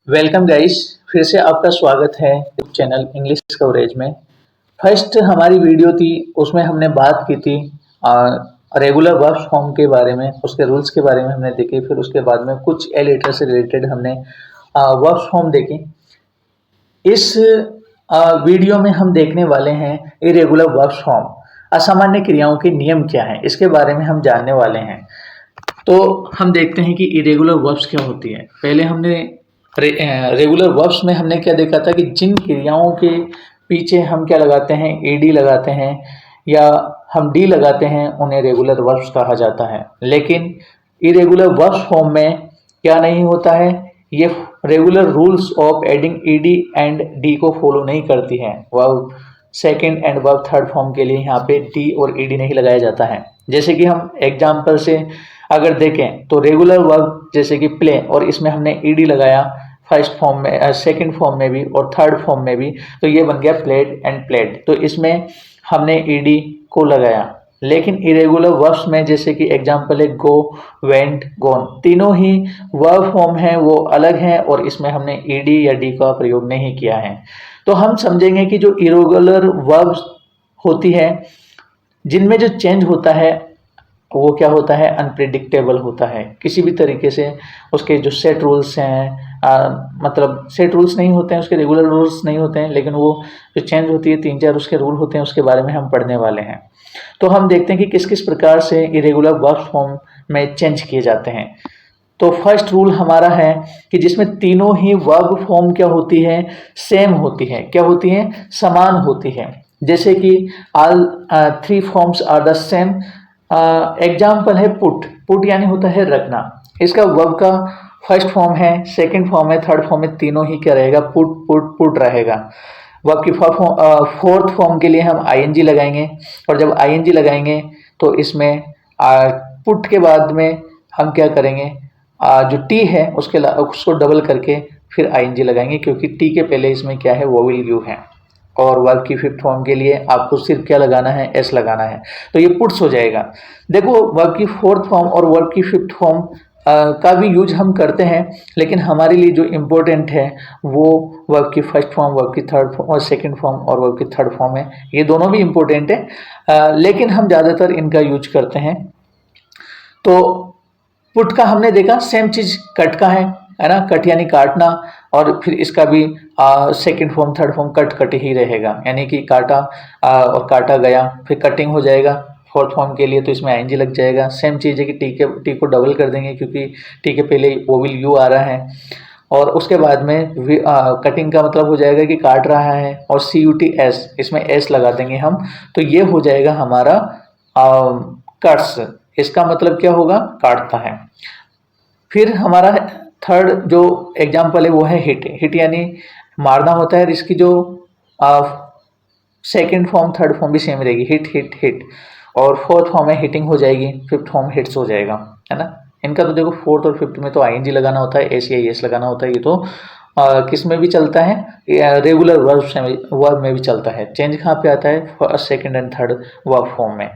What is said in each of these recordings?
Welcome guys. फिर से आपका स्वागत है चैनल इंग्लिश कवरेज में। फर्स्ट हमारी वीडियो थी, उसमें हमने बात की थी रेगुलर वर्ब फॉर्म के बारे में, उसके रूल्स के बारे में हमने देखे। फिर उसके बाद में कुछ ए लेटर से रिलेटेड हमने वर्ब फॉर्म देखे। इस वीडियो में हम देखने वाले हैं इरेगुलर वर्ब फॉर्म, असामान्य क्रियाओं के नियम क्या हैं, इसके बारे में हम जानने वाले हैं। तो हम देखते हैं कि इरेगुलर वर्ब्स क्या होती है। पहले हमने रेगुलर वर्ब्स में हमने क्या देखा था कि जिन क्रियाओं के पीछे हम क्या लगाते हैं, एडी लगाते हैं या हम डी लगाते हैं, उन्हें रेगुलर वर्ब्स कहा जाता है। लेकिन इरेगुलर वर्ब्स फॉर्म में क्या नहीं होता है, ये regular rules of adding ED and D को फॉलो नहीं करती है। Verb second and verb third form के लिए यहाँ पे डी और ईडी नहीं लगाया जाता है। जैसे कि हम एग्जाम्पल से अगर देखें तो रेगुलर वर्ब जैसे कि प्ले, और इसमें हमने ईडी लगाया फर्स्ट फॉर्म में, सेकंड फॉर्म में भी और थर्ड फॉर्म में भी, तो ये बन गया प्लेड एंड प्लेड। तो इसमें हमने ईडी को लगाया। लेकिन इरेगुलर वर्ब्स में जैसे कि एग्जांपल है गो, वेंट, गोन, तीनों ही वर्ब फॉर्म हैं, वो अलग हैं और इसमें हमने ईडी या डी का प्रयोग नहीं किया है। तो हम समझेंगे कि जो इरेगुलर वर्ब्स होती है, जिनमें जो चेंज होता है वो क्या होता है, अनप्रिडिक्टेबल होता है। किसी भी तरीके से उसके जो सेट रूल्स हैं, मतलब सेट रूल्स नहीं होते हैं, उसके रेगुलर रूल्स नहीं होते हैं, लेकिन वो जो चेंज होती है, 3-4 उसके रूल होते हैं, उसके बारे में हम पढ़ने वाले हैं। तो हम देखते हैं कि किस किस प्रकार से इरेगुलर वर्ब फॉर्म में चेंज किए जाते हैं। तो फर्स्ट रूल हमारा है कि जिसमें तीनों ही वर्ब फॉर्म क्या होती है, सेम होती है। क्या होती है, समान होती है। जैसे कि all 3 forms are the same. Example है पुट। पुट यानी होता है रखना। इसका वर्ब का फर्स्ट फॉर्म है, सेकंड फॉर्म है, थर्ड फॉर्म है, तीनों ही क्या रहेगा, पुट पुट पुट रहेगा। वर्ब की फोर्थ फॉर्म के लिए हम आईएनजी लगाएंगे, और जब आईएनजी लगाएंगे तो इसमें पुट के बाद में हम क्या करेंगे, जो टी है उसको डबल करके फिर आईएनजी लगाएंगे, क्योंकि टी के पहले इसमें क्या है, वोवेल यू है। और वर्ब की फिफ्थ फॉर्म के लिए आपको सिर्फ क्या लगाना है, एस लगाना है, तो ये पुट्स हो जाएगा। देखो, वर्ब की फोर्थ फॉर्म और वर्ब की फिफ्थ फॉर्म का भी यूज हम करते हैं, लेकिन हमारे लिए जो इम्पोर्टेंट है वो वर्ब की फर्स्ट फॉर्म, वर्ब की थर्ड फॉर्म और सेकंड फॉर्म और वर्ब की थर्ड फॉर्म है। ये दोनों भी इम्पोर्टेंट है, लेकिन हम ज़्यादातर इनका यूज करते हैं। तो पुट का हमने देखा, सेम चीज कट का है ना, कट यानी काटना, और फिर इसका भी second form third form cut cut ही रहेगा, यानी कि काटा और काटा गया, फिर कटिंग हो जाएगा फोर्थ फॉर्म के लिए, तो इसमें आईएनजी लग जाएगा। सेम चीज़ है कि टी को डबल कर देंगे, क्योंकि टी के पहले वोवेल यू आ रहा है, और उसके बाद में कटिंग का मतलब हो जाएगा कि काट रहा है, और सी यू टी एस, इसमें एस लगा देंगे हम, तो ये हो जाएगा हमारा कट्स। इसका मतलब क्या होगा, काटता है। फिर हमारा थर्ड जो एग्जाम्पल है वो है हिट। हिट यानी मारना होता है, इसकी जो सेकंड फॉर्म थर्ड फॉर्म भी सेम रहेगी, हिट हिट हिट, और फोर्थ फॉर्म में हिटिंग हो जाएगी, फिफ्थ फॉर्म हिट्स हो जाएगा, है ना। इनका तो देखो फोर्थ और फिफ्थ में तो आईएनजी लगाना होता है, एस या एस लगाना होता है। ये तो किस में भी चलता है, रेगुलर वर्ब में भी चलता है। चेंज कहाँ पे आता है, first second and third verb form में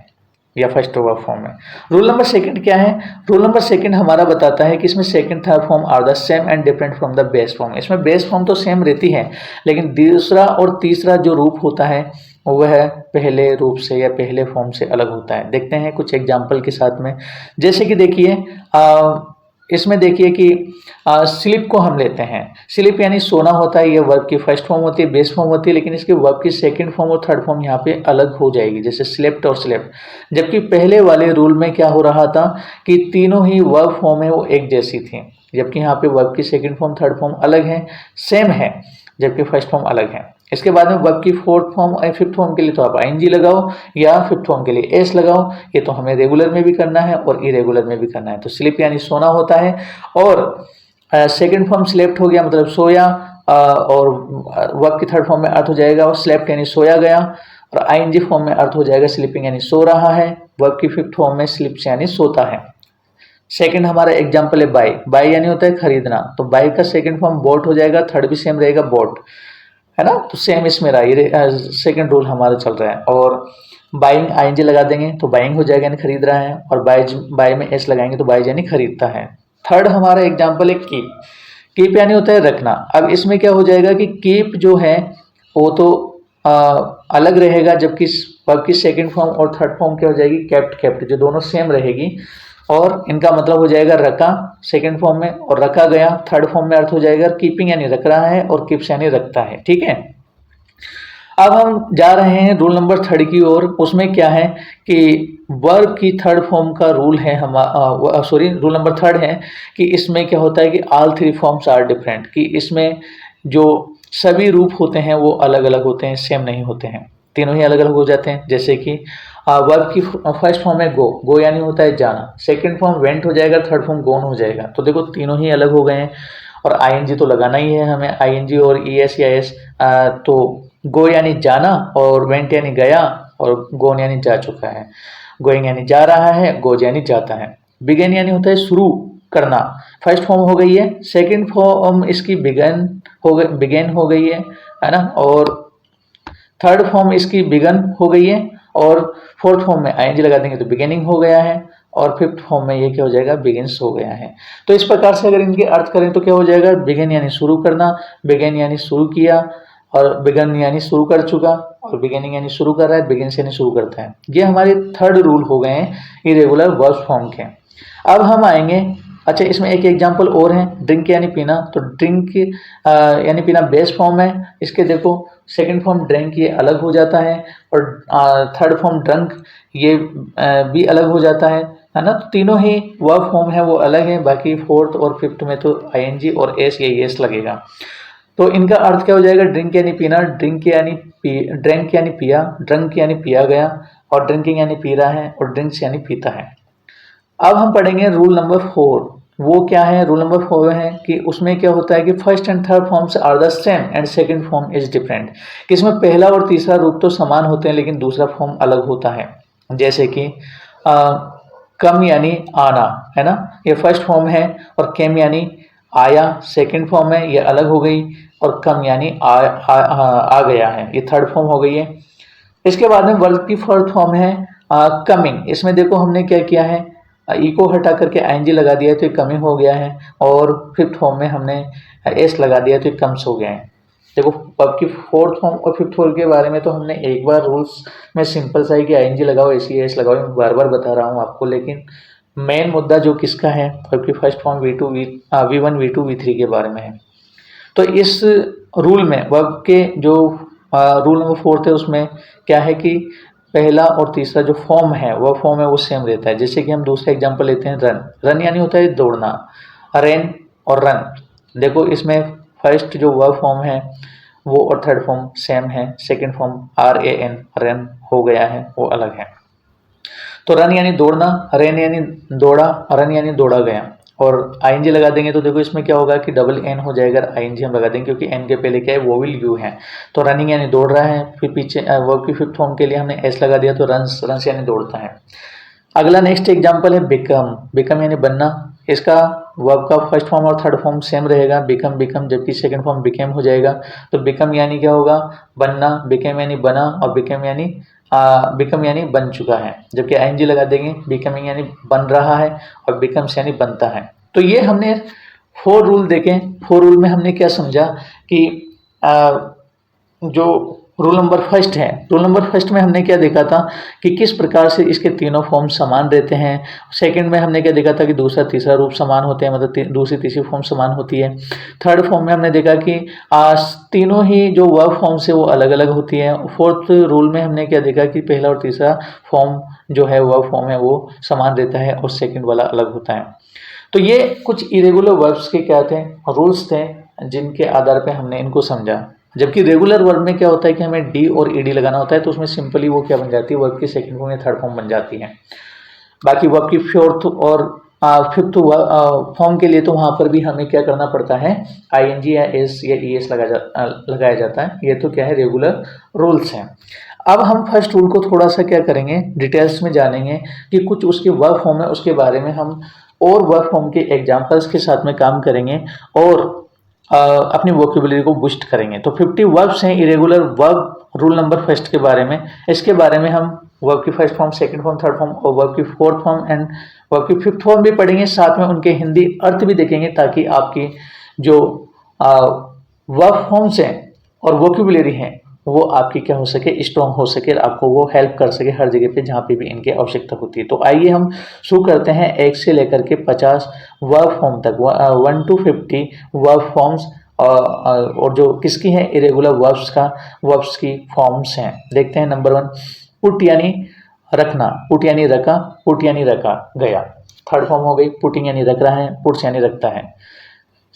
या फर्स्ट वर्ब फॉर्म में। रूल नंबर सेकंड क्या है, रूल नंबर सेकंड हमारा बताता है कि इसमें second third form are the same and different from the base form. इसमें बेस फॉर्म तो सेम रहती है, लेकिन दूसरा और तीसरा जो रूप होता है वह पहले रूप से या पहले फॉर्म से अलग होता है। देखते हैं कुछ एग्जाम्पल के साथ में। जैसे कि देखिए, इसमें देखिए कि स्लीप को हम लेते हैं। स्लीप यानी सोना होता है, ये वर्ब की फर्स्ट फॉर्म होती है, बेस फॉर्म होती है, लेकिन इसके वर्ब की सेकंड फॉर्म और थर्ड फॉर्म यहाँ पे अलग हो जाएगी, जैसे स्लेप्ट और स्लेप्ट। जबकि पहले वाले रूल में क्या हो रहा था कि तीनों ही वर्ब फॉर्म है वो एक जैसी थी, जबकि यहाँ पे वर्ब की सेकंड फॉर्म थर्ड फॉर्म अलग है, सेम है, जबकि फर्स्ट फॉर्म अलग है। इसके बाद में वर्ब की फोर्थ फॉर्म और फिफ्थ फॉर्म के लिए तो आप आईएनजी लगाओ, या फिफ्थ फॉर्म के लिए एस लगाओ। ये तो हमें रेगुलर में भी करना है और इरेगुलर में भी करना है। तो स्लीप यानी सोना होता है, और सेकंड फॉर्म स्लेप्ट हो गया, मतलब सोया, और वर्ब की थर्ड फॉर्म में अर्थ हो जाएगा और स्लेप्ट यानी सोया गया, और आईएनजी फॉर्म में अर्थ हो जाएगा स्लीपिंग यानी सो रहा है। वर्ब की फिफ्थ फॉर्म में स्लिप्स यानी सोता है। सेकंड हमारा एग्जाम्पल है बाय। बाय यानी होता है खरीदना, तो बाय का सेकंड फॉर्म बोट हो जाएगा, थर्ड भी सेम रहेगा, बोट, है ना। तो सेम इसमें रहा, ये सेकंड रूल हमारा चल रहा है। और बाइंग आईएनजी लगा देंगे तो बाइंग हो जाएगा यानी खरीद रहा है, और बाय में एस लगाएंगे तो बाय यानी खरीदता है। थर्ड हमारा एग्जाम्पल है कीप। कीप यानी होता है रखना। अब इसमें क्या हो जाएगा कि कीप जो है वो तो अलग रहेगा, जबकि वर्ब की सेकंड फॉर्म और थर्ड फॉर्म क्या हो जाएगी, केप्ट केप्ट, जो दोनों सेम रहेगी। और इनका मतलब हो जाएगा रखा सेकंड फॉर्म में और रखा गया थर्ड फॉर्म में। अर्थ हो जाएगा कीपिंग यानी रख रहा है और कीप्स यानी रखता है। ठीक है, अब हम जा रहे हैं रूल नंबर थर्ड की ओर। उसमें क्या है कि वर्ब की थर्ड फॉर्म का रूल है रूल नंबर थर्ड है कि इसमें क्या होता है कि all three forms are different, कि इसमें जो सभी रूप होते हैं वो अलग अलग होते हैं, सेम नहीं होते हैं, तीनों ही अलग अलग हो जाते हैं। जैसे कि वर्ब की फर्स्ट फॉर्म है गो, गो यानी होता है जाना, सेकंड फॉर्म वेंट हो जाएगा, थर्ड फॉर्म गोन हो जाएगा। तो देखो तीनों ही अलग हो गए हैं और आईएनजी तो लगाना ही है हमें, आईएनजी और ईएस या एस। तो गो यानी जाना और वेंट यानी गया और गोन यानी जा चुका है। गोइंग यानी जा रहा है, गोज यानी जाता है। बिगेन यानी होता है शुरू करना, फर्स्ट फॉर्म हो गई है। सेकंड फॉर्म इसकी बिगेन हो गई है ना, और थर्ड फॉर्म इसकी बिगन हो गई है, और फोर्थ फॉर्म में आईएनजी लगा देंगे तो बिगिनिंग हो गया है, और फिफ्थ फॉर्म में ये क्या हो जाएगा, बिगिंस हो गया है। तो इस प्रकार से अगर इनके अर्थ करें तो क्या हो जाएगा, बिगिन यानी शुरू करना, बिगिन यानी शुरू किया, और बिगन यानी शुरू कर चुका, और बिगिनिंग यानी शुरू कर रहा है, बिगिंस यानी शुरू करता है। ये हमारे थर्ड रूल हो गए हैं इरेगुलर वर्ब फॉर्म के। अब हम आएंगे, अच्छा इसमें एक एग्जांपल और है, ड्रिंक यानी पीना। तो ड्रिंक यानी पीना बेस फॉर्म है, इसके देखो सेकंड फॉर्म ड्रिंक ये अलग हो जाता है, और थर्ड फॉर्म ड्रंक ये भी अलग हो जाता है ना। तो तीनों ही वर्ब फॉर्म है वो अलग है, बाकी फोर्थ और फिफ्थ में तो आईएनजी और एस या एस लगेगा। तो इनका अर्थ क्या हो जाएगा, ड्रिंक यानी पीना, ड्रिंक यानी पिया, ड्रंक यानी पिया गया, और ड्रिंकिंग यानी पी रहा है, और ड्रिंक्स यानी पीता है। अब हम पढ़ेंगे रूल नंबर 4। वो क्या है, रूल नंबर 4 है कि उसमें क्या होता है कि first and third forms are the same and second form is different, कि इसमें पहला और तीसरा रूप तो समान होते हैं लेकिन दूसरा फॉर्म अलग होता है। जैसे कि कम यानी आना, है ना, ये फर्स्ट फॉर्म है, और केम यानी आया सेकंड फॉर्म है, ये अलग हो गई, और कम यानी आ गया है, ये थर्ड फॉर्म हो गई है। इसके बाद में वर्ब की फोर्थ फॉर्म है कमिंग। इसमें देखो हमने क्या किया है, ई को हटा करके आईएनजी लगा दिया तो ये कमिंग हो गया है, और फिफ्थ फॉर्म में हमने एस लगा दिया तो ये कम्स हो गया है। देखो वर्ब की फोर्थ फॉर्म और फिफ्थ फॉर्म के बारे में तो हमने एक बार रूल्स में सिंपल सा है कि आईएनजी लगाओ, एस एस लगाओ, मैं बार बार बता रहा हूँ आपको, लेकिन मेन मुद्दा जो किसका है, वर्ब की first form V1 V2 V3 के बारे में है। तो इस रूल में वर्ब के जो रूल नंबर 4 है उसमें क्या है कि पहला और तीसरा जो फॉर्म है वह फॉर्म है वो सेम रहता है। जैसे कि हम दूसरा एग्जांपल लेते हैं, रन। रन यानी होता है दौड़ना, रेन और रन। देखो इसमें फर्स्ट जो वर्ब फॉर्म है वो और थर्ड फॉर्म सेम है, सेकंड फॉर्म RAN रन हो गया है, वो अलग है। तो रन यानी दौड़ना, रेन यानी दौड़ा, रन यानी दौड़ा गया, और आईएनजी लगा देंगे तो देखो इसमें क्या होगा कि डबल एन हो जाएगा, आईएनजी हम लगा देंगे क्योंकि एन के पहले क्या है, वोवेल यू है। तो रनिंग यानी दौड़ रहा है, फिर पीछे वर्ब की फिफ्थ फॉर्म के लिए हमने एस लगा दिया तो रन्स, रन्स यानी दौड़ता है। अगला नेक्स्ट एग्जांपल है बिकम। बिकम यानी बनना, इसका वर्ब का फर्स्ट फॉर्म और थर्ड फॉर्म सेम रहेगा, बिकम बिकम, जबकि सेकंड फॉर्म बिकेम हो जाएगा। तो बिकम यानी क्या होगा, बनना, बिकेम यानी बना, और बिकम यानी बन चुका है, जबकि आईएनजी लगा देंगे, बिकमिंग यानी बन रहा है, और बिकम्स यानी बनता है। तो ये हमने 4 रूल देखे। 4 रूल में हमने क्या समझा कि जो रूल नंबर फर्स्ट है, रूल नंबर फर्स्ट में हमने क्या देखा था कि किस प्रकार से इसके तीनों फॉर्म समान रहते हैं। सेकंड में हमने क्या देखा था कि दूसरा तीसरा रूप समान होते हैं, मतलब दूसरी तीसरी फॉर्म समान होती है। थर्ड फॉर्म में हमने देखा कि तीनों ही जो वर्ब फॉर्म से वो अलग अलग होती है। फोर्थ रूल में हमने क्या देखा कि पहला और तीसरा फॉर्म जो है वर्ब फॉर्म है वो समान रहता है, और सेकेंड वाला अलग होता है। तो ये कुछ इरेगुलर वर्ब्स के क्या थे, रूल्स थे, जिनके आधार पे हमने इनको समझा। जबकि रेगुलर वर्ब में क्या होता है कि हमें डी और ईडी लगाना होता है, तो उसमें सिंपली वो क्या बन जाती है, वर्ब की सेकंड फॉर्म या थर्ड फॉर्म बन जाती है। बाकी वर्ब की फोर्थ और फिफ्थ फॉर्म के लिए तो वहाँ पर भी हमें क्या करना पड़ता है, आईएनजी या एस या ईएस लगाया जाता है। ये तो क्या है, रेगुलर रूल्स हैं। अब हम फर्स्ट रूल को थोड़ा सा क्या करेंगे, डिटेल्स में जानेंगे कि कुछ उसके वर्ब फॉर्म है उसके बारे में हम और वर्ब फॉर्म के एग्जांपल्स के साथ में काम करेंगे, और अपनी वोकेबुलरी को बूस्ट करेंगे। तो 50 वर्ब्स हैं irregular verb rule number first के बारे में। इसके बारे में हम वर्ब की first form, second form, third form, और वर्ब की फोर्थ फॉर्म एंड वर्ब की फिफ्थ फॉर्म भी पढ़ेंगे, साथ में उनके हिंदी अर्थ भी देखेंगे, ताकि आपकी जो वर्ब फॉर्म्स हैं और वोकेबुलरी हैं वो आपकी क्या हो सके, स्ट्रॉन्ग हो सके, आपको वो हेल्प कर सके हर जगह पे जहाँ पे भी इनकी आवश्यकता होती है। तो आइए हम शुरू करते हैं 1 से लेकर के 50 वर्ब फॉर्म तक, 1 to 50 वर्ब फॉर्म्स और जो किसकी हैं, इरेगुलर वर्ब्स की फॉर्म्स हैं। देखते हैं नंबर 1, पुट यानी रखना, पुट यानी रखा, पुट यानी रखा गया, थर्ड फॉर्म हो गई। पुटिंग यानी रख रहा है, पुट्स यानी रखता है।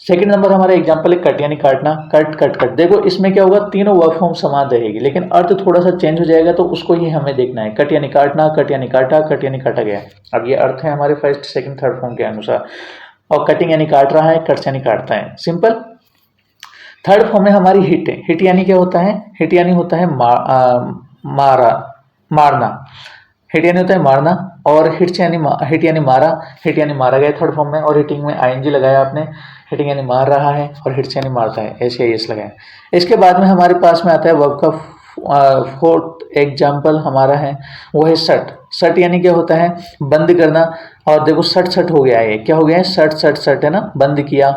सेकंड नंबर हमारा एग्जांपल है कट यानी काटना, कट कट कट। देखो इसमें क्या होगा, तीनों वर्ब फॉर्म समान रहेगी लेकिन अर्थ थोड़ा सा चेंज हो जाएगा, तो उसको ही हमें देखना है। कट यानी काटना, कट यानी काटा, कट यानी काटा गया। अब ये अर्थ है हमारे फर्स्ट सेकंड थर्ड फॉर्म के अनुसार। और कटिंग यानी काट रहा है, कट्स यानी काटता है, सिंपल। थर्ड फॉर्म में हमारी हिट है। हिट यानी क्या होता है, हिट यानी होता है मारना। हिट यानी होता है मारना, और हिट यानी मारा, हिट यानी मारा गया थर्ड फॉर्म में। और हिटिंग में आईएनजी लगाया आपने, हिटिंग यानी मार रहा है और हिट्स यानी मारता है, ऐसे एस लगाया। इसके बाद में हमारे पास में आता है वर्ब का फोर्थ एग्जाम्पल हमारा है, वो है सट। सट यानी क्या होता है, बंद करना। और देखो सट सट हो गया है, क्या हो गया है, सट सट सट है ना, बंद किया।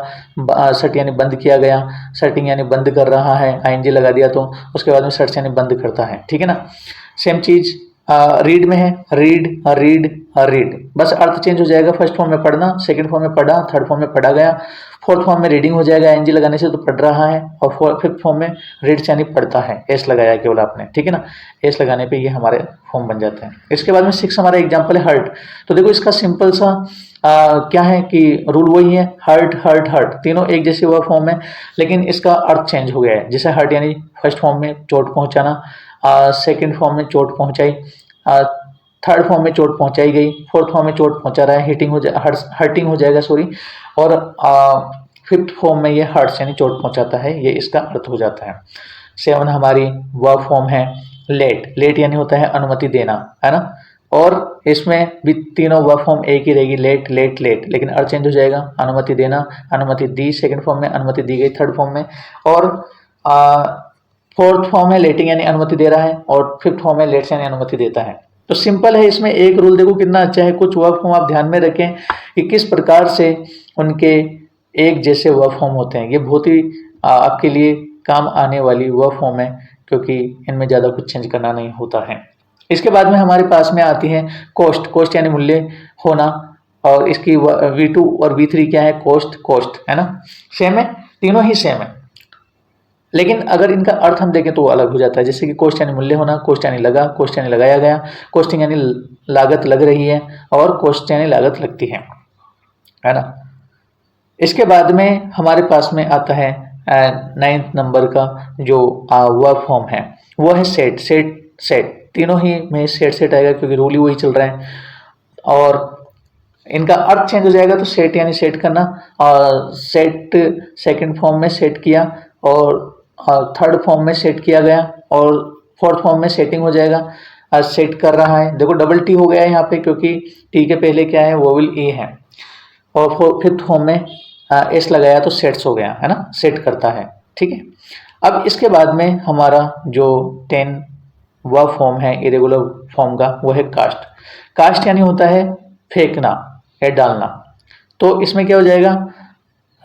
सट यानी बंद किया गया, सटिंग यानी बंद कर रहा है, आईएनजी लगा दिया तो उसके बाद में सट यानी बंद करता है, ठीक है ना। सेम चीज रीड में है, रीड रीड रीड, बस अर्थ चेंज हो जाएगा। फर्स्ट फॉर्म में पढ़ना, सेकंड फॉर्म में पढ़ा, थर्ड फॉर्म में पढ़ा गया, फोर्थ फॉर्म में रीडिंग हो जाएगा एनजी लगाने से, तो पढ़ रहा है। और फिफ्थ फॉर्म में रीड्स यानी पढ़ता है, एस लगाया केवल आपने, ठीक है ना। एस लगाने पे ये हमारे फॉर्म बन जाते हैं। इसके बाद में 6 हमारा एग्जाम्पल है हर्ट। तो देखो इसका सिंपल सा क्या है कि रूल वही है, हर्ट हर्ट हर्ट, तीनों एक जैसे वर्ब फॉर्म है लेकिन इसका अर्थ चेंज हो गया है। जैसे हर्ट यानी फर्स्ट फॉर्म में चोट पहुंचाना, सेकेंड फॉर्म में चोट पहुंचाई, थर्ड फॉर्म में चोट पहुंचाई गई, फोर्थ फॉर्म में चोट पहुंचा रहा है, हर्टिंग हो जाएगा सॉरी। और फिफ्थ फॉर्म में ये हर्ट्स यानी चोट पहुंचाता है, ये इसका अर्थ हो जाता है। 7 हमारी वर्ब फॉर्म है लेट। लेट यानी होता है अनुमति देना, है ना। और इसमें भी तीनों वर्ब फॉर्म एक ही रहेगी, लेट लेट लेट, लेकिन अर्थ चेंज हो जाएगा। अनुमति देना, अनुमति दी सेकंड फॉर्म में, अनुमति दी गई थर्ड फॉर्म में। और फोर्थ फॉर्म है लेटिंग यानी अनुमति दे रहा है, और फिफ्थ फॉर्म है लेट्स यानी अनुमति देता है। तो सिंपल है, इसमें एक रूल देखो कितना अच्छा है। कुछ वर्ब फॉर्म आप ध्यान में रखें कि किस प्रकार से उनके एक जैसे वर्ब फॉर्म होते हैं। ये बहुत ही आपके लिए काम आने वाली वर्ब फॉर्म है, क्योंकि इनमें ज़्यादा कुछ चेंज करना नहीं होता है। इसके बाद में हमारे पास में आती है कॉस्ट। कॉस्ट यानी मूल्य होना, और इसकी V2 और V3 क्या है, कॉस्ट कॉस्ट, है ना। सेम है, तीनों ही सेम है, लेकिन अगर इनका अर्थ हम देखें तो वो अलग हो जाता है। जैसे कि कॉस्ट यानी मूल्य होना, कॉस्ट यानी लगा, कॉस्ट यानी लगाया गया, कॉस्टिंग यानी लागत लग रही है, और कॉस्ट यानी लागत लगती है ना। इसके बाद में हमारे पास में आता है 9th नंबर का जो वर्ब फॉर्म है, वो है सेट। सेट सेट, तीनों ही में सेट सेट आएगा क्योंकि रूल ही वही चल रहा है। और इनका अर्थ चेंज हो जाएगा, तो सेट यानी सेट करना, और सेट सेकंड फॉर्म में सेट किया, और थर्ड फॉर्म में सेट किया गया, और फोर्थ फॉर्म में सेटिंग हो जाएगा। सेट कर रहा है, देखो डबल टी हो गया है यहाँ पे, क्योंकि टी के पहले क्या है, वोवेल ए है। और फिफ्थ फॉर्म में एस लगाया तो सेट्स हो गया, है ना, सेट करता है, ठीक है। अब इसके बाद में हमारा जो 10 वर्ब फॉर्म है इरेगुलर फॉर्म का, वो है कास्ट। कास्ट यानी होता है फेंकना या डालना। तो इसमें क्या हो जाएगा,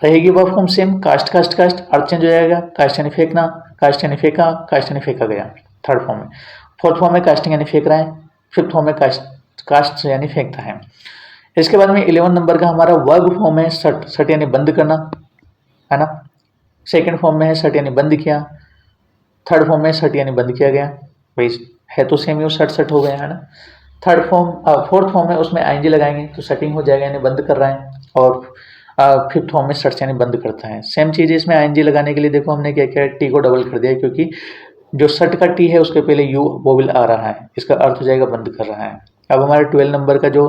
रहेगी verb form same, cast cast cast, अर्थ चेंज हो जाएगा। कास्ट यानी फेंकना, कास्ट यानी फेंका, कास्ट यानी फेंका गया थर्ड फॉर्म में। फोर्थ फॉर्म में कास्टिंग यानी फेंक रहा है, फिफ्थ फॉर्म में कास्ट यानी फेंकता है। इसके बाद में 11 नंबर का हमारा वर्ब फॉर्म है सट। सट यानी बंद करना, है ना। सेकंड फॉर्म में है सट यानी बंद किया, थर्ड फॉर्म में सट यानी बंद किया गया, भाई है तो सेम ही, सट सट हो गया, है ना। फोर्थ फॉर्म में उसमें आईएनजी लगाएंगे तो सटिंग हो जाएगा यानी बंद कर रहा है, और फिफ्थ फॉर्म में सट यानी बंद करता है। सेम चीज़ इसमें आईएनजी लगाने के लिए देखो हमने क्या किया, टी को डबल कर दिया, क्योंकि जो सट का टी है उसके पहले यू वोवेल आ रहा है, इसका अर्थ हो जाएगा बंद कर रहा है। अब हमारे 12 नंबर का जो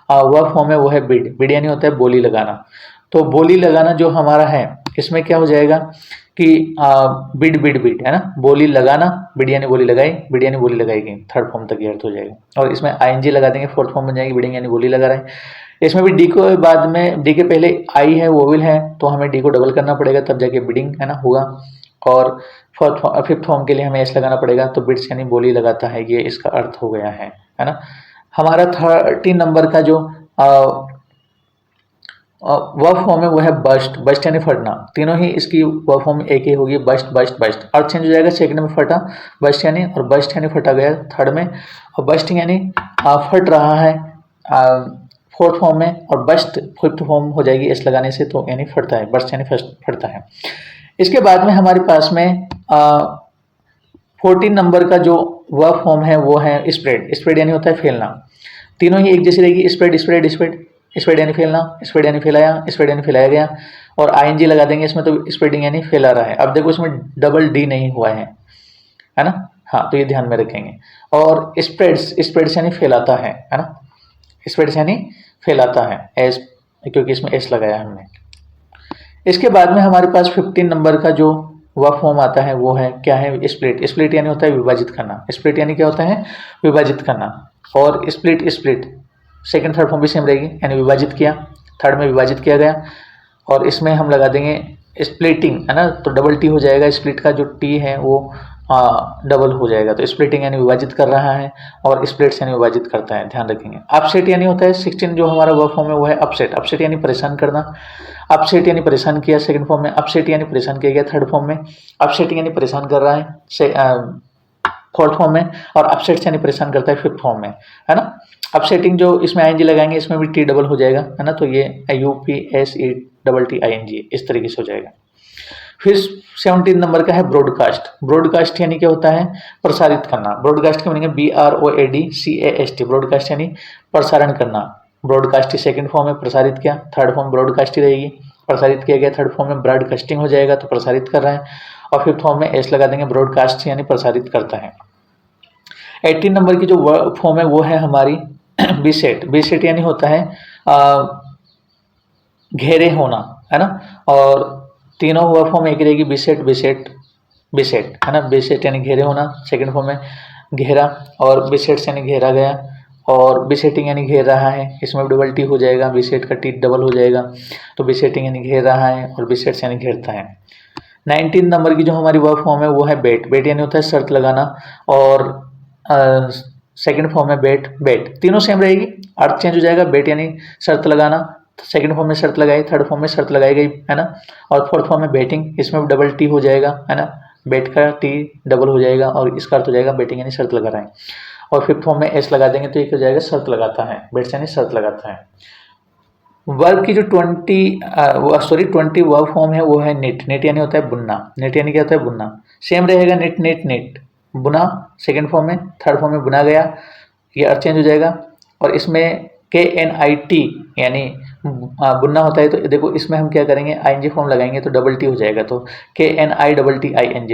वर्ब फॉर्म है वो है बिड। बिड यानी होता है बोली लगाना। तो बोली लगाना जो हमारा है, इसमें क्या हो जाएगा कि बिड बिड बिड, है ना, बोली लगाना, बिड यानी बोली लगाई, बिड यानी बोली लगाई गई, थर्ड फॉर्म तक ये अर्थ हो जाएगा। और इसमें आईएनजी लगा देंगे, फोर्थ फॉर्म बन जाएगी, बिडिंग यानी बोली लगा रहे हैं। इसमें भी डी को बाद में, डी के पहले आई है वोवेल है, तो हमें डी को डबल करना पड़ेगा, तब जाके बिडिंग, है ना, होगा। और फिफ्थ फॉर्म के लिए हमें एस लगाना पड़ेगा, तो बिड्स यानी बोली लगाता है, ये इसका अर्थ हो गया है ना। हमारा 13 नंबर का जो वर्ब फॉर्म है वो है बस्ट, बस्ट यानी फटना। तीनों ही इसकी वर्ब फॉर्म एक ही होगी, बस्ट बस्ट बस्ट। अर्थ चेंज हो जाएगा, सेकंड में फटा, बस्ट यानी, और बस्ट यानी फटा गया थर्ड में, और बस्ट यानी फट रहा है फोर्थ फॉर्म में, और बस्ट फिफ्थ फॉर्म हो जाएगी एस लगाने से, तो यानी फटता है, बस्ट यानी फटता है। इसके बाद में हमारे पास में 14 नंबर का जो वर्ब फॉर्म है वो है स्प्रेड। स्प्रेड यानी होता है फैलना। तीनों ही एक जैसी रहेगी, स्प्रेड स्प्रेड स्प्रेड। स्प्रेड यानी फैलना, स्प्रेड यानी फैलाया, स्प्रेड यानी फैलाया गया, और आईएनजी लगा देंगे इसमें, तो स्प्रेडिंग यानी फैला रहा है। अब देखो इसमें डबल डी नहीं हुआ है ना, हाँ, तो ये ध्यान में रखेंगे। और स्प्रेड्स, स्प्रेड्स यानी फैलाता है ना, स्प्रेड्स यानी फैलाता है, एस, क्योंकि इसमें एस लगाया हमने। इसके बाद में हमारे पास 15 नंबर का जो वर्ब फॉर्म आता है वो है क्या है, स्प्लिट। स्प्लिट यानी होता है विभाजित करना। स्प्लिट यानी क्या होता है, विभाजित करना। और split split second third form भी सेम रहेगी, यानी विभाजित किया, थर्ड में विभाजित किया गया, और इसमें हम लगा देंगे स्प्लिटिंग, है ना, तो डबल टी हो जाएगा। स्प्लिट का जो टी है वो डबल हो जाएगा, तो स्प्लिटिंग यानी विभाजित कर रहा है, और स्प्लिट्स यानी विभाजित करता है, ध्यान रखेंगे। अपसेट यानी होता है 16 जो हमारा वर्ब फॉर्म है वो है अपसेट। अपसेट यानी परेशान करना, अपसेट यानी परेशान किया सेकंड फॉर्म में, अपसेट यानी परेशान किया गया थर्ड फॉर्म में, अपसेट यानी परेशान कर रहा है फोर्थ फॉर्म में, और अपसेट यानी परेशान करता है फिफ्थ फॉर्म में, है ना। अपसेटिंग जो इसमें आईएनजी लगाएंगे इसमें भी टी डबल हो जाएगा, है ना, तो ये UPSETTING इस तरीके से हो जाएगा। फिर 17 नंबर का है ब्रॉडकास्ट। ब्रॉडकास्ट यानी क्या होता है, प्रसारित करना। ब्रॉडकास्ट के बनेंगे BROADCAST, ब्रॉडकास्ट यानी प्रसारण करना। ब्रॉडकास्ट सेकंड फॉर्म में प्रसारित किया, थर्ड फॉर्म ब्रॉडकास्ट ही रहेगी, प्रसारित किया गया थर्ड फॉर्म में ब्रॉडकास्टिंग हो जाएगा, तो प्रसारित कर रहा है, और फिफ्थ फॉर्म में एस लगा देंगे, ब्रॉडकास्ट यानी प्रसारित करता है। 18 नंबर की जो वर्ब फॉर्म है वो है हमारी बीसेट। बीसेट यानी होता है घेरे होना, है ना, और तीनों वर्ब फॉर्म एक रहेगी, बीसेट बीसेट बीसेट, है ना। बीसेट यानी घेरे होना, सेकंड फॉर्म में घेरा, और बीसेट यानी घेरा गया, और बीसेटिंग यानी घेर रहा है, इसमें डबल टी हो जाएगा, बीसेट का टी डबल हो जाएगा, तो बीसेटिंग यानी घेर रहा है, और बीसेट यानी घेरता है। 19 नंबर की जो हमारी वर्ब फॉर्म है वो है बेट। बेट यानी होता है शर्त लगाना, और सेकंड फॉर्म में बेट बेट, तीनों सेम रहेगी, अर्थ चेंज हो जाएगा। बेट यानी शर्त लगाना, सेकंड फॉर्म में शर्त लगाई, थर्ड फॉर्म में शर्त लगाई गई, है ना, और फोर्थ फॉर्म में बैटिंग, इसमें भी डबल टी हो जाएगा, है ना, बेट का टी डबल हो जाएगा, और इसका अर्थ हो जाएगा बैटिंग यानी शर्त लगा रहा है, और फिफ्थ फॉर्म में एस लगा देंगे तो एक हो जाएगा शर्त लगाता है, बेट्स यानी शर्त लगाता है। वर्ब की जो 20 वर्ब फॉर्म है वो है निट। निट यानी होता है बुनना। निट यानी क्या होता है, बुनना, सेम रहेगा, निट निट निट, बुना सेकंड फॉर्म में, थर्ड फॉर्म में बुना गया, ये अर्थ चेंज हो जाएगा, और इसमें KNIT यानी बुनना होता है, तो देखो इसमें हम क्या करेंगे, ING फॉर्म लगाएंगे तो डबल टी हो जाएगा, तो KNITTING,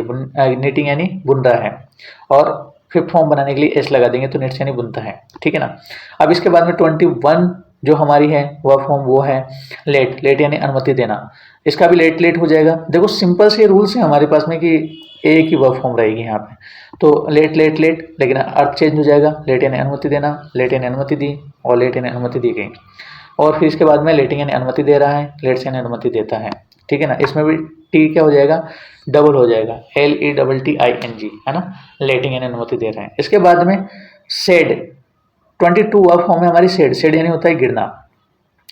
निटिंग यानी बुन रहा है, और फिफ्थ फॉर्म बनाने के लिए एस लगा देंगे तो निट्स यानी बुनता है, ठीक है ना। अब इसके बाद में 21 जो हमारी है वर्ब फॉर्म वो है लेट। लेट यानी अनुमति देना, इसका भी लेट लेट हो जाएगा। देखो सिंपल से रूल्स है हमारे पास में कि एक ही वर्ब फॉर्म रहेगी यहाँ पे, तो लेट लेट लेट, लेकिन अर्थ चेंज हो जाएगा, लेट यानी अनुमति देना, लेट यानी अनुमति दी, और लेट यानी अनुमति दी गई, और फिर इसके बाद में लेटिंग यानी अनुमति दे रहा है, लेट्स यानी अनुमति देता है, ठीक है ना। इसमें भी टी क्या हो जाएगा, डबल हो जाएगा, LETTING, है ना, लेटिंग यानी अनुमति दे रहे हैं। इसके बाद में सेड, 22 वर्ब फॉर्म है हमारी सेड। सेड यानी होता है गिरना,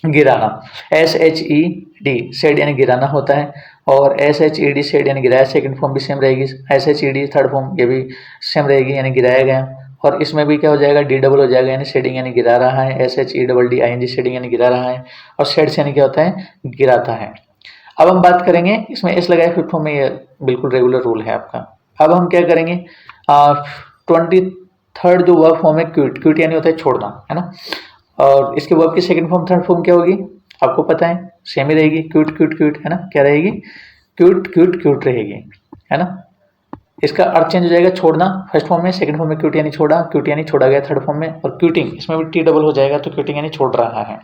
गिराना, SHED, सेड यानी गिराना होता है, और SHED सेड यानी गिराया, सेकंड फॉर्म भी सेम रहेगी, SHED थर्ड फॉर्म ये भी सेम रहेगी, यानी गिराया गया, और इसमें भी क्या हो जाएगा, डी डबल हो जाएगा, यानी शेडिंग यानी गिरा रहा है, SHEDDING शेडिंग यानी गिरा रहा है, और शेड्स यानी क्या होता है, गिराता है। अब हम बात करेंगे, इसमें एस लगाए फिफ्थ फॉर्म में, ये बिल्कुल रेगुलर रूल है आपका। अब हम क्या करेंगे, 23rd जो वर्ब फॉर्म है क्विट। क्विट यानी होता है छोड़ना, है ना, और इसके वर्ब की सेकंड फॉर्म थर्ड फॉर्म क्या होगी आपको पता है, सेम ही रहेगी, क्विट क्विट क्विट, है ना, क्या रहेगी, क्विट क्विट क्विट रहेगी, है ना। इसका अर्थ चेंज हो जाएगा, छोड़ना फर्स्ट फॉर्म में, सेकंड फॉर्म में क्विट यानी छोड़ा, क्विट यानी छोड़ा गया थर्ड फॉर्म में, और क्विटिंग इसमें भी टी डबल हो जाएगा, तो क्विटिंग यानी छोड़ रहा है,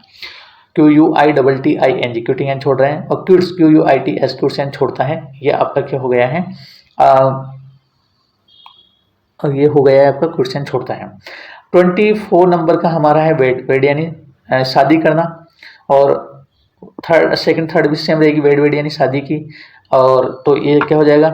QUITTING, क्विटिंग यानी छोड़ रहे हैं, और क्विट्स QUITS, क्विट्स यानी छोड़ता है। ये आपका क्या हो गया है, और ये हो गया है आपका क्विट्स यानी छोड़ता है। 24 नंबर का हमारा है वेड। वेड यानी शादी करना, और थर्ड सेकंड थर्ड भी सेम रहेगी, वेड यानी शादी की, और तो ये क्या हो जाएगा,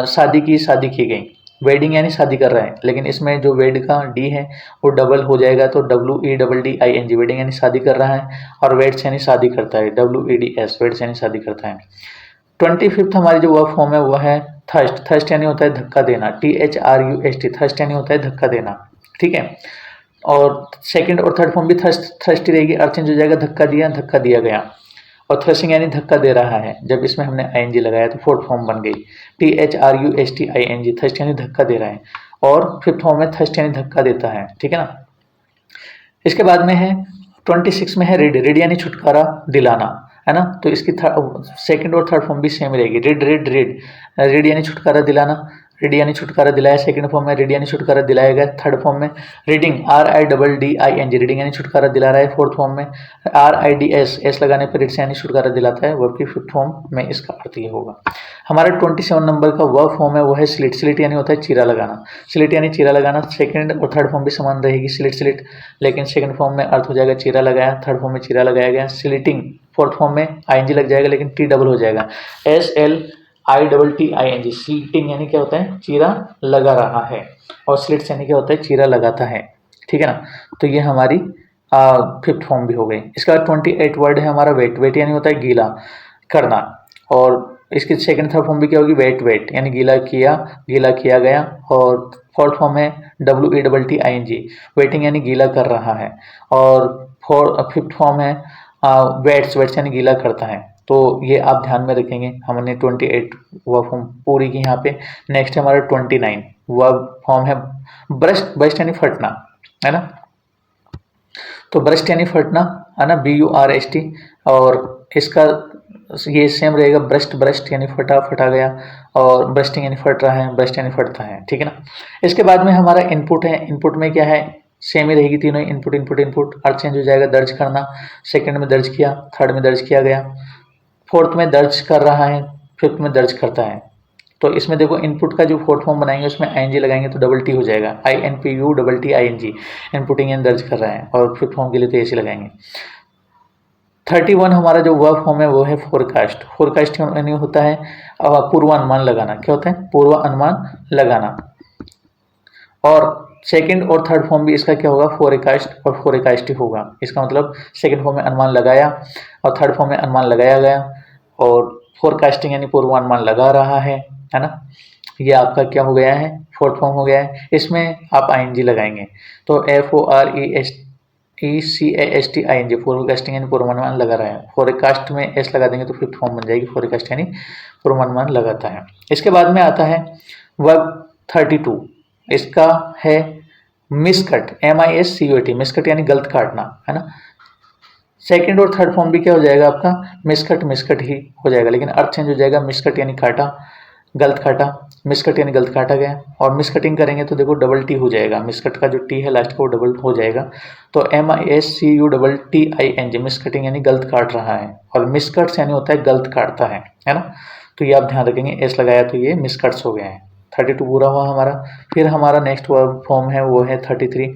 शादी की गई, वेडिंग यानी शादी कर रहा है, लेकिन इसमें जो वेड का डी है वो डबल हो जाएगा, तो WEDDING, वेडिंग यानी शादी कर रहा है। और वेड्स यानी शादी करता है, WEDS, वेड्स यानी शादी करता है। 25th हमारी जो वर्ब फॉर्म है वो है थर्स्ट। थर्स्ट यानी होता है धक्का देना, THRUST, थर्स्ट यानी होता है धक्का देना, ठीक है। और सेकंड और थर्ड फॉर्म भी थर्स्ट ही रहेगी, अर्थ चेंज हो जाएगा, धक्का दिया, धक्का दिया गया। और थ्रसिंग यानी धक्का दे रहा है, जब इसमें हमने ING लगाया तो फोर्थ फॉर्म बन गई, THRUSTING, थर्स्ट यानी धक्का दे रहा है। और फिफ्थ फॉर्म में थर्स्ट यानी धक्का देता है, ठीक है ना। इसके बाद में है 26 में है रिड। रिड यानी छुटकारा दिलाना, है ना। तो इसकी सेकंड और थर्ड फॉर्म भी सेम रहेगी, रिड रिड रिड। रिड यानी छुटकारा दिलाना, रिड यानी छुटकारा दिलाया सेकंड फॉर्म में, रिड यानी छुटकारा दिलाया गया थर्ड फॉर्म में। रीडिंग, RIDDING, रीडिंग यानी छुटकारा दिला रहा है फोर्थ फॉर्म में। RIDS, एस लगाने पर रिड से यानी छुटकारा दिलाता है, वर्ब की फिफ्थ फॉर्म में इसका अर्थ ये होगा। हमारा 27 नंबर का वर्ब फॉर्म है वो है स्लिट। स्लिट यानी होता है चीरा लगाना, स्लिट यानी चीरा लगाना। सेकंड और थर्ड फॉर्म भी समान रहेगी, स्लिट स्लिट, लेकिन सेकंड फॉर्म में अर्थ हो जाएगा चीरा लगाया, थर्ड फॉर्म में चीरा लगाया गया। स्लिटिंग, फोर्थ फॉर्म में ING लग जाएगा, लेकिन T डबल हो जाएगा, SLITTING। स्लिटिंग यानी क्या होता है, चीरा लगा रहा है, और स्लिट्स यानी क्या होता है, चीरा लगाता है, ठीक है ना। तो ये हमारी फिफ्थ फॉर्म भी हो गई। इसका 28 वर्ड है हमारा वेट। वेट यानी होता है गीला करना, और इसकी सेकंड थर्ड फॉर्म भी क्या होगी, वेट वेट यानी गीला किया, गीला किया गया। और फोर्थ फॉर्म है WETTING, वेटिंग यानी गीला कर रहा है। और फिफ्थ फॉर्म है वेट्स, वेट्स यानी गीला करता है। तो ये आप ध्यान में रखेंगे। हमने 28 वर्ब फॉर्म पूरी की यहाँ पे। नेक्स्ट है हमारा 29 वर्ब फॉर्म है ब्रस्ट। ब्रस्ट यानी फटना, है ना। तो ब्रस्ट यानी फटना, है ना, BURST। और इसका ये सेम रहेगा, ब्रस्ट ब्रस्ट यानी फटा, फटा गया। और ब्रस्टिंग यानी फट रहा है, ब्रस्ट यानी फटता है, ठीक है ना। इसके बाद में हमारा इनपुट है। इनपुट में क्या है, सेम ही रहेगी तीनों, इनपुट इनपुट इनपुट। अर्थ चेंज हो जाएगा, दर्ज करना, सेकंड में दर्ज किया, थर्ड में दर्ज किया गया, फोर्थ में दर्ज कर रहा है, फिफ्थ में दर्ज करता है। तो इसमें देखो इनपुट का जो फोर्थ फॉर्म बनाएंगे उसमें ING लगाएंगे तो डबल T हो जाएगा, INPUTTING, इनपुटिंग यानी दर्ज कर रहा है। और फिफ्थ फॉर्म के लिए तो ऐसे लगाएंगे। 31 हमारा जो वर्ब फॉर्म है वो है फोरकास्ट। फोरकास्ट यानी होता है पूर्वानुमान लगाना। क्या होता है, पूर्वानुमान लगाना। और सेकंड और थर्ड फॉर्म भी इसका क्या होगा, फोरकास्ट और फोरकास्ट ही होगा। इसका मतलब सेकंड फॉर्म में अनुमान लगाया, और थर्ड फॉर्म में अनुमान लगाया गया, और फोरकास्टिंग यानी पूर्वानुमान लगा रहा है ना। ये आपका क्या हो गया है, फोर्थ फॉर्म हो गया है। इसमें आप ING लगाएंगे तो FORECASTING, फोरकास्टिंग यानी पूर्वानुमान लगा रहा है। फोरकास्ट में S लगा देंगे तो फिफ्थ फॉर्म बन जाएगी, फोरकास्ट यानी पूर्वानुमान लगाता है। इसके बाद में आता है वर्ब 32। इसका है मिसकट, MISCUT, मिसकट यानी गलत काटना, है ना। सेकंड और थर्ड फॉर्म भी क्या हो जाएगा आपका, मिसकट मिसकट ही हो जाएगा, लेकिन अर्थ चेंज हो जाएगा, मिसकट यानी काटा, गलत काटा, मिसकट यानी गलत काटा गया। और मिसकटिंग करेंगे तो देखो डबल T हो जाएगा, मिसकट का जो T है लास्ट का वो डबल हो जाएगा। तो MISCUTTING, मिसकटिंग यानी गलत काट रहा है, और मिसकट्स यानी होता है गलत काटता है ना। तो ये आप ध्यान रखेंगे, S लगाया तो ये मिसकट्स हो गए हैं। 32 पूरा हुआ हमारा। फिर हमारा नेक्स्ट वर्ब फॉर्म है वो है 33।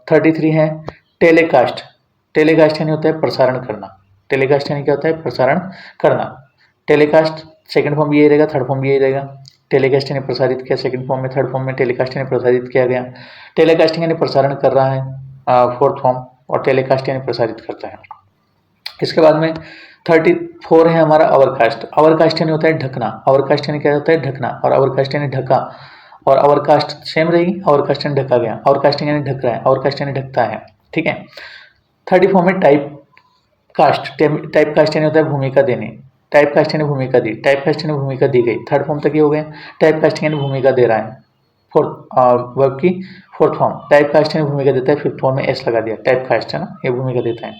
33 है टेलीकास्ट। टेलीकास्ट यानी होता है प्रसारण करना। टेलीकास्ट यानी क्या होता है, प्रसारण करना। टेलीकास्ट सेकंड फॉर्म भी यही रहेगा, थर्ड फॉर्म भी यही रहेगा। टेलीकास्ट यानी प्रसारित किया सेकंड फॉर्म में, थर्ड फॉर्म में टेलीकास्ट यानी प्रसारित किया गया। टेलीकास्टिंग यानी प्रसारण कर रहा है फोर्थ फॉर्म, और टेलीकास्ट यानी प्रसारित करता है। इसके बाद में 34 है हमारा अवरकास्ट। अवरकास्ट यानी होता है ढकना। अवरकास्ट यानी क्या होता है, ढकना। और अवरकास्ट यानी ढका, और अवरकास्ट सेम रहेगी, अवरकास्ट यानी ढका गया, अवरकास्टिंग यानी ढक रहा है, अवरकास्ट यानी ढकता है, ठीक है। 34 में टाइप कास्ट। टाइप कास्ट यानी होता है भूमिका देने। टाइप कास्ट यानी भूमिका दी, टाइप कास्ट यानी भूमिका दी गई। थर्ड फॉर्म तक ये हो गया। टाइप कास्टिंग यानी भूमिका दे रहा है, फोर्थ वर्ब की फोर्थ फॉर्म। टाइप कास्ट यानी भूमिका देता है, फिफ्थ फॉर्म में S लगा दिया, टाइप कास्ट है ना, ये भूमिका देता है।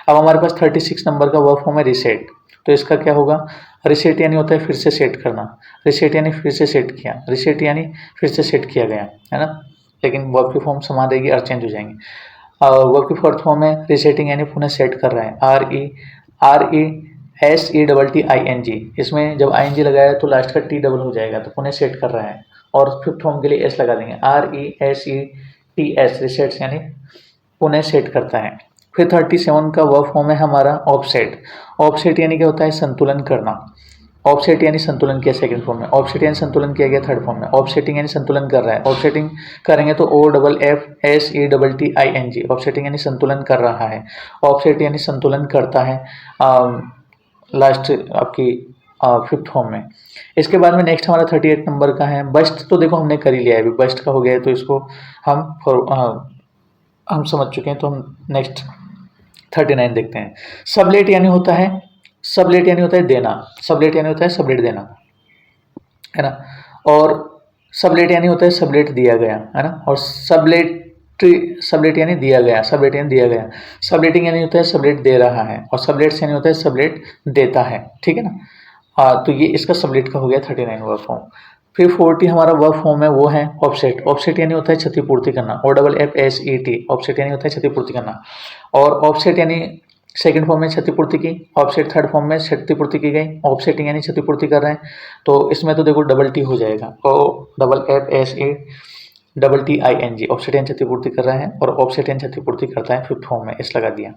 अब हमारे पास 36 नंबर का वर्ब फॉर्म है रिसेट। तो इसका क्या होगा, रिसेट यानी होता है फिर से सेट करना। रिसेट यानी फिर से सेट किया, रिसेट यानी फिर से सेट किया गया, है ना। लेकिन वर्ब की फॉर्म समान रहेगी, अर्थ चेंज हो जाएंगे। वर्ब की फोर्थ फॉर्म है रिसेटिंग यानी पुनः सेट कर रहा है, RESETTING। इसमें जब ING लगाया तो लास्ट का T डबल हो जाएगा, तो पुनः सेट कर रहा है। और फिफ्थ फॉर्म के लिए S लगा देंगे, RESETS, रिसेट्स यानी पुनः सेट करता है। फिर 37 का वर्ब फॉर्म है हमारा ऑफसेट। ऑफसेट यानी क्या होता है, संतुलन करना। ऑफसेट यानी संतुलन किया सेकंड फॉर्म में, ऑफसेट यानी संतुलन किया गया थर्ड फॉर्म में, ऑफसेटिंग यानी संतुलन कर रहा है, ऑफसेटिंग करेंगे तो OFFSETTING, ऑफसेटिंग यानी संतुलन कर रहा है, ऑफसेट यानी संतुलन करता है लास्ट आपकी फिफ्थ फॉर्म में। इसके बाद में नेक्स्ट हमारा 38 नंबर का है बस्ट। तो देखो हमने कर ही लिया है अभी, बस्ट का हो गया है तो इसको हम समझ चुके हैं। तो हम नेक्स्ट 39 देखते हैं। सबलेट यानी होता है, सबलेट यानी होता है देना, सबलेट यानी होता है सबलेट देना, है ना। और सबलेट यानी होता है सबलेट दिया गया, है ना। और सबलेट यानी दिया गया, सबलेट यानी दिया गया, सबलेटिंग यानी होता है सबलेट दे रहा है, और सबलेट्स यानी होता है सबलेट देता है, ठीक है ना। तो ये इसका सबलेट का हो गया 39 वर्ब फॉर्म। फिर 40 हमारा वर्ब फॉर्म है वो है ऑफसेट। ऑफसेट यानी होता है क्षतिपूर्ति करना, OFFSET, ऑफसेट यानी होता है क्षतिपूर्ति करना। और ऑफसेट यानी सेकंड फॉर्म में क्षतिपूर्ति की, ऑफसेट थर्ड फॉर्म में क्षतिपूर्ति की गई, ऑफसेटिंग यानी क्षतिपूर्ति कर रहे हैं। तो इसमें तो देखो डबल टी हो जाएगा, OFFSETTING, ऑफसेट यानी क्षतिपूर्ति कर रहे हैं और ऑफसेट यानी क्षतिपूर्ति करता है फिफ्थ फॉर्म में, इस लगा दिया।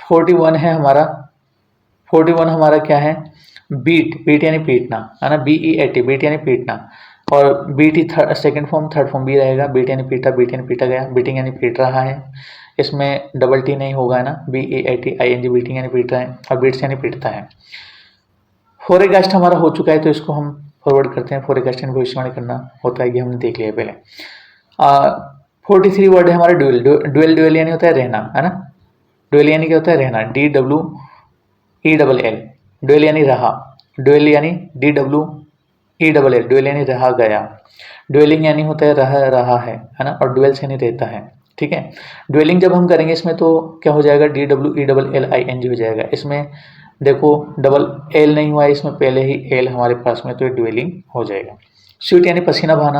41 है हमारा, 41 हमारा क्या है, बीट, बीट यानी पीटना, है ना, BEAT, बीट यानी पीटना। और बीट ही सेकंड फॉर्म थर्ड फॉर्म भी रहेगा, बीट यानी पीटा, बीट यानी पीटा गया, बीटिंग यानी पीट रहा है, इसमें डबल टी नहीं होगा, है ना, BEATING, बीटिंग यानी पीट रहा है, और बीट्स यानी पीटता है। फोरकास्ट हमारा हो चुका है तो इसको हम फॉरवर्ड करते हैं। फोरकास्ट यानी भविष्यवाणी करना होता है, ये हमने देख लिया पहले। 43 वर्ड है हमारा ड्यूल, ड्यूल यानी होता है रहना, है ना, ड्यूल यानी क्या होता है रहना, DWELL, ड्यूल यानी रहा, ड्यूल यानी DWELL, ड्यूल यानी रहा गया, ड्वेलिंग यानी होता है रहा है ना, और ड्वेल्स यानी रहता है, ठीक है। ड्वेलिंग जब हम करेंगे इसमें तो क्या हो जाएगा, DWELLING हो जाएगा। इसमें देखो डबल एल नहीं हुआ है, इसमें पहले ही एल हमारे पास में, तो ये ड्वेलिंग हो जाएगा। स्वीट यानी पसीना बहाना,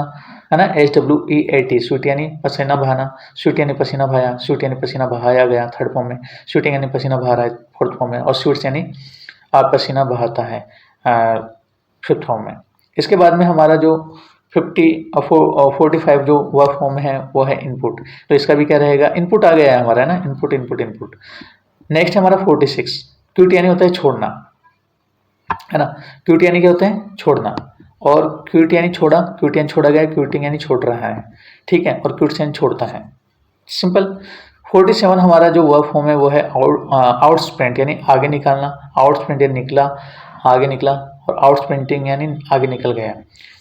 है ना, SWEAT, स्वीट यानी पसीना बहाना, स्वीट यानी पसीना बहाया, स्वीट यानी पसीना बहाया गया थर्ड फॉर्म में, स्वीटिंग यानी पसीना बहा रहा है फोर्थ फॉर्म में, और स्वीट्स यानी आप पसीना बहाता है फिफ्थ फॉर्म में। इसके बाद में हमारा जो 45 जो वर्ब फॉर्म है वो है इनपुट। तो इसका भी क्या रहेगा, इनपुट आ गया है हमारा, है ना, इनपुट इनपुट इनपुट। नेक्स्ट हमारा 46, क्यूट यानी होता है छोड़ना, है ना, क्यूट यानी क्या होता है छोड़ना, और क्यूट यानी छोड़ा, क्यूट यानी छोड़ा गया, क्यूटिंग यानी छोड़ रहा है, ठीक है, और क्यूट यानी छोड़ता है, सिंपल। 47 हमारा जो वर्ब फॉर्म है वो है आउटस्प्रिंट यानी आगे निकालना, आउटस्प्रिंट यानी निकला, आगे निकला, और आउटस्प्रिंटिंग यानी आगे निकल गया।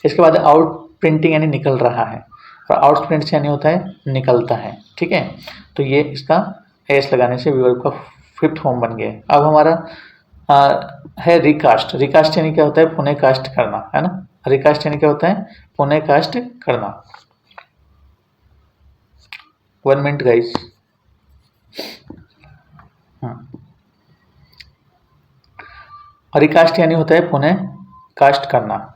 इसके बाद आउटप्रिंटिंग यानी निकल रहा है, और आउटस्प्रिंट यानी होता है निकलता है, ठीक है। तो ये इसका एस लगाने से विवर्ब का फिफ्थ फॉर्म बन गया। अब हमारा है रिकास्ट। रिकास्ट यानी क्या होता है, पुनः कास्ट करना, है ना, रिकास्ट यानी क्या होता है, पुनः कास्ट करना। 1 मिनट गाइस। रिकास्ट यानी होता है पुनः कास्ट करना,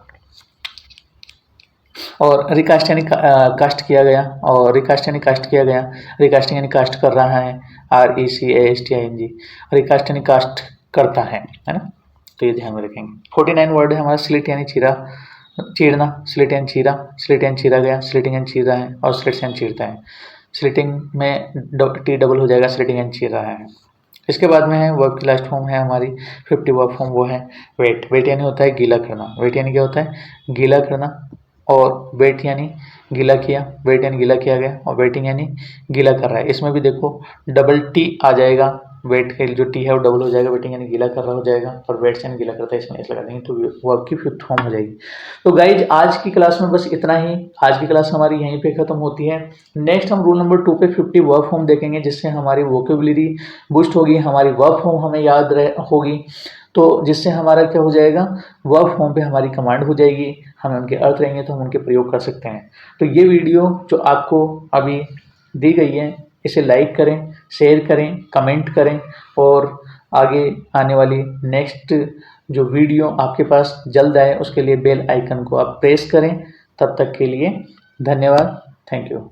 और रिकास्ट यानी कास्ट किया गया, और रिकास्ट यानी कास्ट किया गया, रिकास्टिंग यानी कास्ट कर रहा है, RECASTING, रिकास्ट यानी कास्ट करता है ना। तो ये ध्यान में रखेंगे। 49 वर्ड है हमारा स्लिट यानी चीरा, चीरना, स्लिट यानी चीरा, स्लिट यानी चीरा गया, स्लिटिंग यानी चीर रहा है, और स्लिट्स यानी चीरता है। स्लिटिंग में T डबल हो जाएगा, स्लिटिंग यानी चीर रहा है। इसके बाद में है वर्ब की लास्ट फॉर्म है हमारी 50 वर्ब फॉर्म, वो है वेट। वेट यानी होता है गीला करना, वेट यानी क्या होता है गीला करना, और वेट यानी गीला किया, वेट यानी गीला किया गया, और वेटिंग यानी गीला कर रहा है। इसमें भी देखो डबल टी आ जाएगा, वेट के जो टी है वो डबल हो जाएगा, वेटिंग यानी गीला कर रहा हो जाएगा, और वेट यानी गीला करता है, इसमें ऐसा लगा देंगे तो वो आपकी फिफ्थ फॉर्म हो जाएगी। तो गाइज आज की क्लास में बस इतना ही, आज की क्लास हमारी यहीं पे खत्म होती है। नेक्स्ट हम रूल नंबर 2 पे 50 वर्ब फॉर्म देखेंगे, जिससे हमारी वोकेबुलरी बूस्ट होगी, हमारी वर्ब फॉर्म हमें याद होगी, तो जिससे हमारा क्या हो जाएगा, वर्ब फॉर्म पे हमारी कमांड हो जाएगी, हमें उनके अर्थ रहेंगे तो हम उनके प्रयोग कर सकते हैं। तो ये वीडियो जो आपको अभी दी गई है इसे लाइक करें, शेयर करें, कमेंट करें, और आगे आने वाली नेक्स्ट जो वीडियो आपके पास जल्द आए उसके लिए बेल आइकन को आप प्रेस करें। तब तक के लिए धन्यवाद, थैंक यू।